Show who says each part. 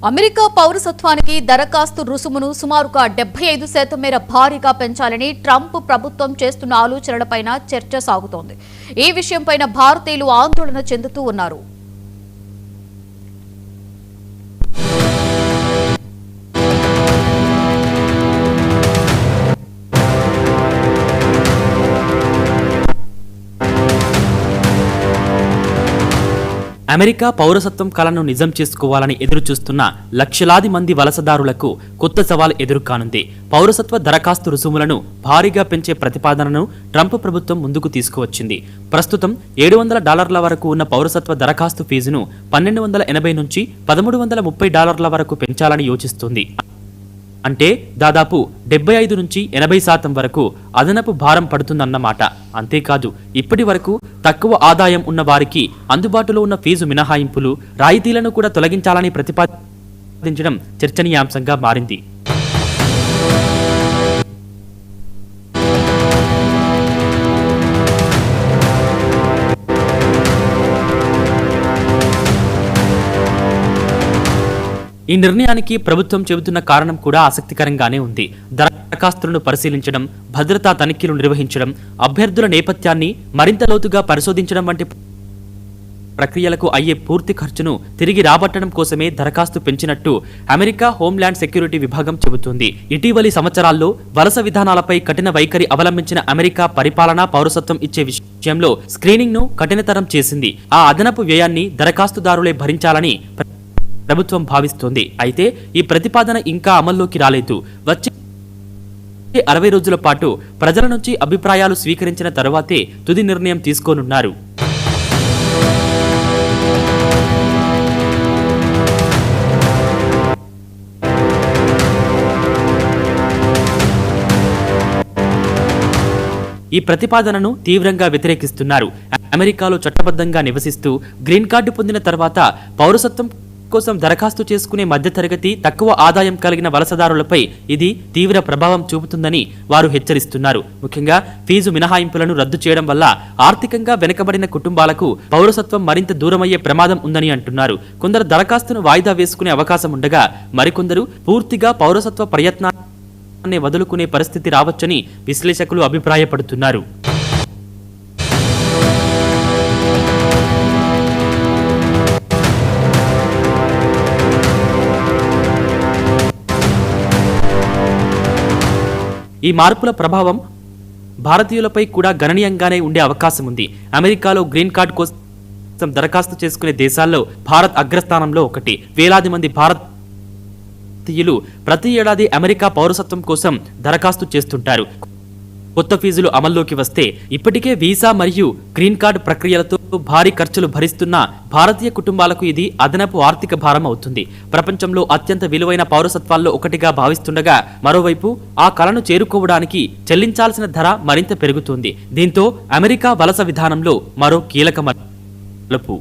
Speaker 1: America పౌరసత్వానికి దరఖాస్తు రుసుమును సుమారుగా 75% మేర భారీగా పెంచాలని ట్రంప్ ప్రభుత్వం చేస్తున్న ఆలోచనలపైన చర్చ సాగుతోంది. ఈ విషయంపైన భారతీయులు ఆందోళన చెందుతూ ఉన్నారు.
Speaker 2: అమెరికా పౌరసత్వం కలను నిజం చేసుకోవాలని ఎదురుచూస్తున్న లక్షలాది మంది వలసదారులకు కొత్త సవాల్ ఎదురుకానుంది. పౌరసత్వ దరఖాస్తు రుసుములను భారీగా పెంచే ప్రతిపాదనను ట్రంప్ ప్రభుత్వం ముందుకు తీసుకువచ్చింది. ప్రస్తుతం $700 వరకు ఉన్న పౌరసత్వ దరఖాస్తు ఫీజును $1280 నుంచి $1330 వరకు పెంచాలని యోచిస్తుంది. అంటే దాదాపు 75 నుంచి 80% వరకు అదనపు భారం పడుతుందన్నమాట. అంతేకాదు, ఇప్పటి వరకు తక్కువ ఆదాయం ఉన్న వారికి అందుబాటులో ఉన్న ఫీజు మినహాయింపులు, రాయితీలను కూడా తొలగించాలని ప్రతిపాదించడం చర్చనీయాంశంగా మారింది. ఈ నిర్ణయానికి ప్రభుత్వం చెబుతున్న కారణం కూడా ఆసక్తికరంగానే ఉంది. దరఖాస్తులను పరిశీలించడం, భద్రతా తనిఖీలు నిర్వహించడం, అభ్యర్థుల నేపథ్యాన్ని మరింత లోతుగా పరిశోధించడం వంటి ప్రక్రియలకు అయ్యే పూర్తి ఖర్చును తిరిగి రాబట్టడం కోసమే దరఖాస్తు పెంచినట్టు అమెరికా హోంల్యాండ్ సెక్యూరిటీ విభాగం చెబుతోంది. ఇటీవలి సంవత్సరాల్లో వలస విధానాలపై కఠిన వైఖరి అవలంబించిన అమెరికా పరిపాలనా పౌరసత్వం ఇచ్చే విషయంలో స్క్రీనింగ్ ను కఠినతరం చేసింది. ఆ అదనపు వ్యయాన్ని దరఖాస్తుదారులే భరించాలని ప్రభుత్వం భావిస్తోంది. అయితే ఈ ప్రతిపాదన ఇంకా అమల్లోకి రాలేదు. వచ్చే 60 రోజుల పాటు ప్రజల నుంచి అభిప్రాయాలు స్వీకరించిన తరువాతే తుది నిర్ణయం తీసుకోనున్నారు. ఈ ప్రతిపాదనను తీవ్రంగా వ్యతిరేకిస్తున్నారు. అమెరికాలో చట్టబద్ధంగా నివసిస్తూ గ్రీన్ కార్డు పొందిన తర్వాత పౌరసత్వం కోసం దరఖాస్తు చేసుకునే మధ్యతరగతి, తక్కువ ఆదాయం కలిగిన వలసదారులపై ఇది తీవ్ర ప్రభావం చూపుతుందని వారు హెచ్చరిస్తున్నారు. ముఖ్యంగా ఫీజు మినహాయింపులను రద్దు చేయడం వల్ల ఆర్థికంగా వెనుకబడిన కుటుంబాలకు పౌరసత్వం మరింత దూరమయ్యే ప్రమాదం ఉందని అంటున్నారు. కొందరు దరఖాస్తును వాయిదా వేసుకునే అవకాశం ఉండగా మరికొందరు పూర్తిగా పౌరసత్వ ప్రయత్నాన్ని వదులుకునే పరిస్థితి రావచ్చని విశ్లేషకులు అభిప్రాయపడుతున్నారు. ఈ మార్పుల ప్రభావం భారతీయులపై కూడా గణనీయంగానే ఉండే అవకాశం ఉంది. అమెరికాలో గ్రీన్ కార్డు కోసం దరఖాస్తు చేసుకునే దేశాల్లో భారత్ అగ్రస్థానంలో ఒకటి. వేలాది మంది భారతీయులు ప్రతి ఏడాది అమెరికా పౌరసత్వం కోసం దరఖాస్తు చేస్తుంటారు. కొత్త ఫీజులు అమల్లోకి వస్తే ఇప్పటికే వీసా మరియు గ్రీన్ కార్డు ప్రక్రియలతో భారీ ఖర్చులు భరిస్తున్న భారతీయ కుటుంబాలకు ఇది అదనపు ఆర్థిక భారం అవుతుంది. ప్రపంచంలో అత్యంత విలువైన పౌరసత్వాల్లో ఒకటిగా భావిస్తుండగా మరోవైపు ఆ కలను చేరుకోవడానికి చెల్లించాల్సిన ధర మరింత పెరుగుతుంది. దీంతో అమెరికా వలస విధానంలో మరో కీలక మలుపు